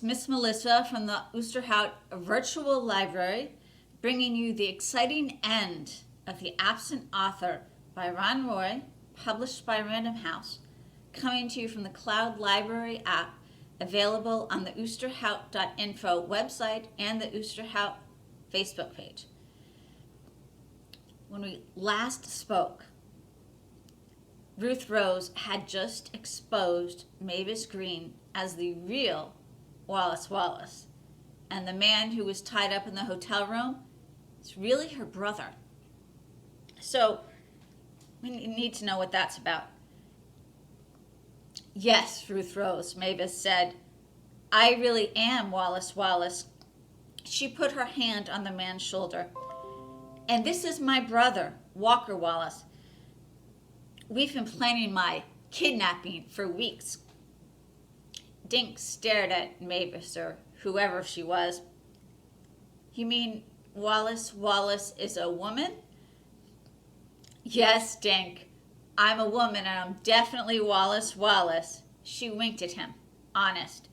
It's Miss Melissa from the Oosterhout Virtual Library, bringing you the exciting end of The Absent Author by Ron Roy, published by Random House, coming to you from the Cloud Library app, available on the oosterhout.info website and the Oosterhout Facebook page. When we last spoke, Ruth Rose had just exposed Mavis Green as the real Wallace Wallace, and the man who was tied up in the hotel room is really her brother. So we need to know what that's about. Yes, Ruth Rose, Mavis said, I really am Wallace Wallace. She put her hand on the man's shoulder. And this is my brother, Walker Wallace. We've been planning my kidnapping for weeks. Dink stared at Mavis, or whoever she was. You mean Wallace Wallace is a woman? Yes, Dink. I'm a woman and I'm definitely Wallace Wallace. She winked at him, honest.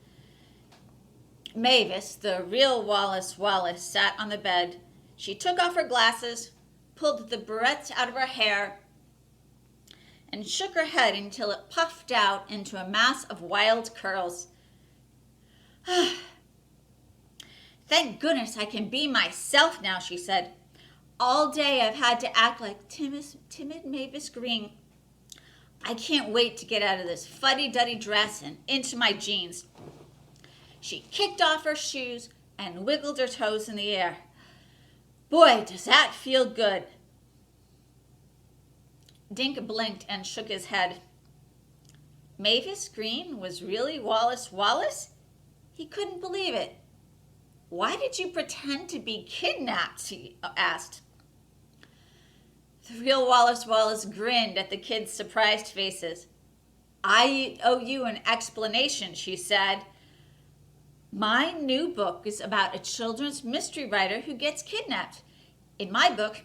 Mavis, the real Wallace Wallace, sat on the bed. She took off her glasses, pulled the barrettes out of her hair, and shook her head until it puffed out into a mass of wild curls. Thank goodness I can be myself now, she said. All day I've had to act like timid Mavis Green. I can't wait to get out of this fuddy-duddy dress and into my jeans. She kicked off her shoes and wiggled her toes in the air. Boy, does that feel good. Dink blinked and shook his head. Mavis Green was really Wallace Wallace? He couldn't believe it. Why did you pretend to be kidnapped? He asked. The real Wallace Wallace grinned at the kids' surprised faces. I owe you an explanation, she said. My new book is about a children's mystery writer who gets kidnapped. In my book,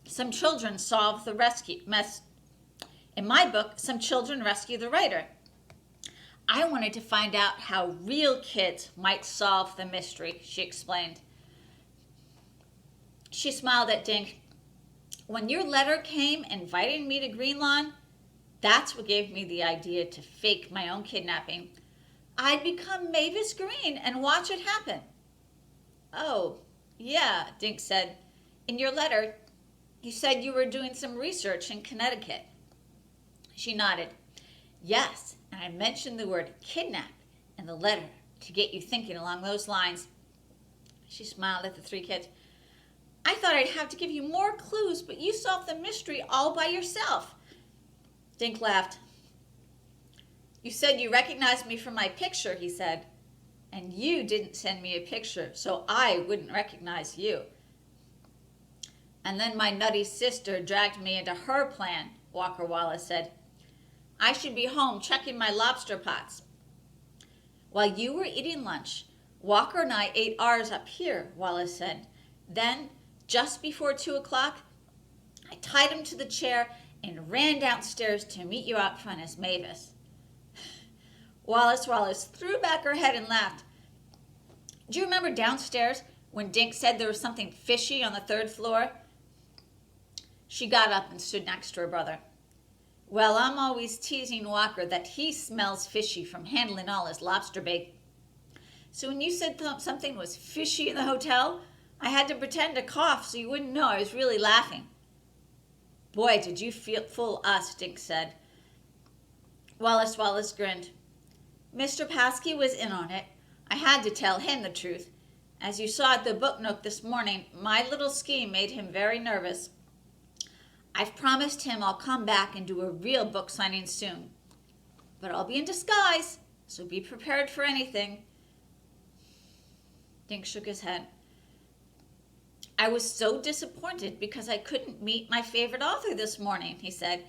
some children solve the rescue mess. In my book, some children rescue the writer. I wanted to find out how real kids might solve the mystery, she explained. She smiled at Dink. When your letter came inviting me to Greenlawn, that's what gave me the idea to fake my own kidnapping. I'd become Mavis Green and watch it happen. Oh, yeah, Dink said. In your letter, you said you were doing some research in Connecticut. She nodded. Yes, and I mentioned the word kidnap in the letter to get you thinking along those lines. She smiled at the three kids. I thought I'd have to give you more clues, but you solved the mystery all by yourself. Dink laughed. You said you recognized me from my picture, he said. And you didn't send me a picture, so I wouldn't recognize you. And then my nutty sister dragged me into her plan, Walker Wallace said. I should be home checking my lobster pots. While you were eating lunch, Walker and I ate ours up here, Wallace said. Then, just before 2 o'clock, I tied him to the chair and ran downstairs to meet you out front as Mavis. Wallace Wallace threw back her head and laughed. Do you remember downstairs when Dink said there was something fishy on the 3rd floor? She got up and stood next to her brother. Well, I'm always teasing Walker that he smells fishy from handling all his lobster bait. So when you said something was fishy in the hotel, I had to pretend to cough so you wouldn't know I was really laughing. Boy, did you fool us, Dink said. Wallace Wallace grinned. Mr. Paskey was in on it. I had to tell him the truth. As you saw at the book nook this morning, my little scheme made him very nervous. I've promised him I'll come back and do a real book signing soon. But I'll be in disguise, so be prepared for anything. Dink shook his head. I was so disappointed because I couldn't meet my favorite author this morning, he said.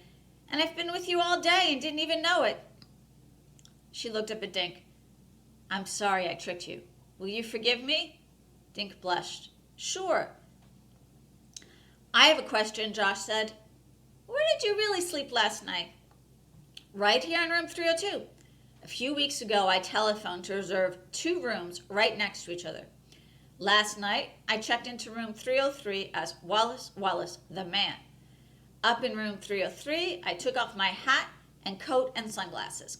And I've been with you all day and didn't even know it. She looked up at Dink. I'm sorry I tricked you. Will you forgive me? Dink blushed. Sure. I have a question, Josh said. Where did you really sleep last night? Right here in room 302. A few weeks ago, I telephoned to reserve 2 rooms right next to each other. Last night, I checked into room 303 as Wallace Wallace the man. Up in room 303, I took off my hat and coat and sunglasses.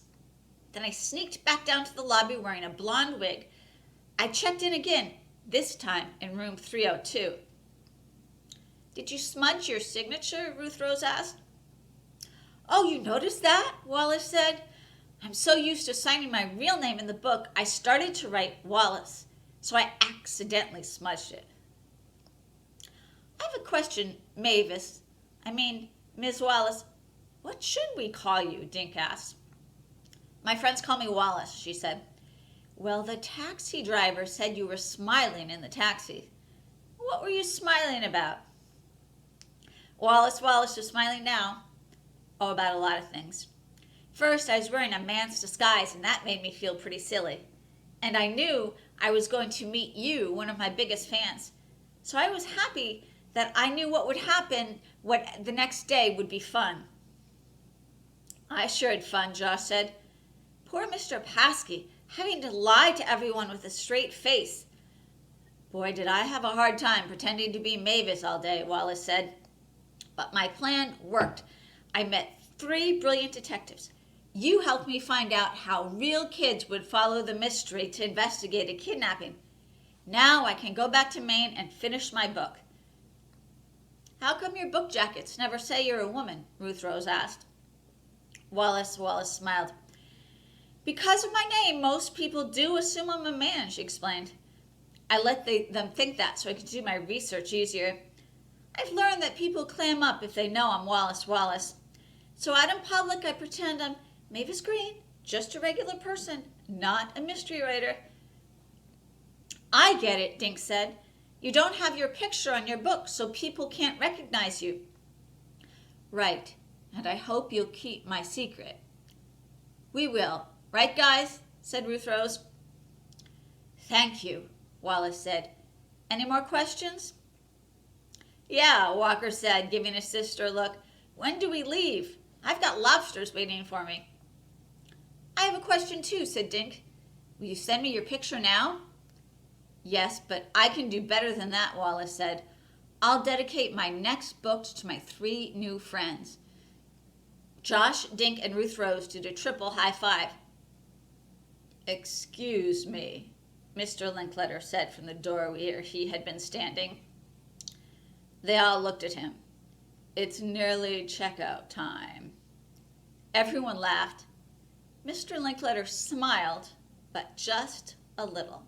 Then I sneaked back down to the lobby wearing a blonde wig. I checked in again, this time in room 302. Did you smudge your signature? Ruth Rose asked. Oh, you noticed that? Wallace said. I'm so used to signing my real name in the book, I started to write Wallace, so I accidentally smudged it. I have a question, Mavis. Miss Wallace. What should we call you? Dink asked. My friends call me Wallace, she said. Well, the taxi driver said you were smiling in the taxi. What were you smiling about? Wallace Wallace is smiling now. Oh, about a lot of things. First, I was wearing a man's disguise, and that made me feel pretty silly. And I knew I was going to meet you, one of my biggest fans. So I was happy that I knew what would happen, what the next day would be fun. I sure had fun, Josh said. Poor Mr. Paskey, having to lie to everyone with a straight face. Boy, did I have a hard time pretending to be Mavis all day, Wallace said. But my plan worked. I met 3 brilliant detectives. You helped me find out how real kids would follow the mystery to investigate a kidnapping. Now I can go back to Maine and finish my book. How come your book jackets never say you're a woman? Ruth Rose asked. Wallace smiled. Because of my name, most people do assume I'm a man, she explained. I let them think that so I could do my research easier. I've learned that people clam up if they know I'm Wallace Wallace. So out in public, I pretend I'm Mavis Green, just a regular person, not a mystery writer. I get it, Dink said. You don't have your picture on your book, so people can't recognize you. Right, and I hope you'll keep my secret. We will, right, guys? Said Ruth Rose. Thank you, Wallace said. Any more questions? Yeah, Walker said, giving his sister a look. When do we leave? I've got lobsters waiting for me. I have a question too, said Dink. Will you send me your picture now? Yes, but I can do better than that, Wallace said. I'll dedicate my next book to my 3 new friends. Josh, Dink, and Ruth Rose did a triple high five. Excuse me, Mr. Linkletter said from the door where he had been standing. They all looked at him. It's nearly checkout time. Everyone laughed. Mr. Linkletter smiled, but just a little.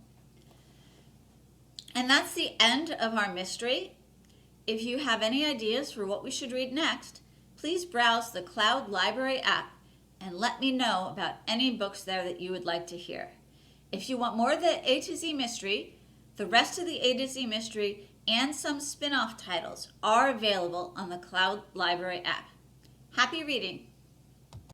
And that's the end of our mystery. If you have any ideas for what we should read next, please browse the Cloud Library app and let me know about any books there that you would like to hear. If you want more of the A to Z mystery, the rest of the A to Z mystery and some spin-off titles are available on the Cloud Library app. Happy reading!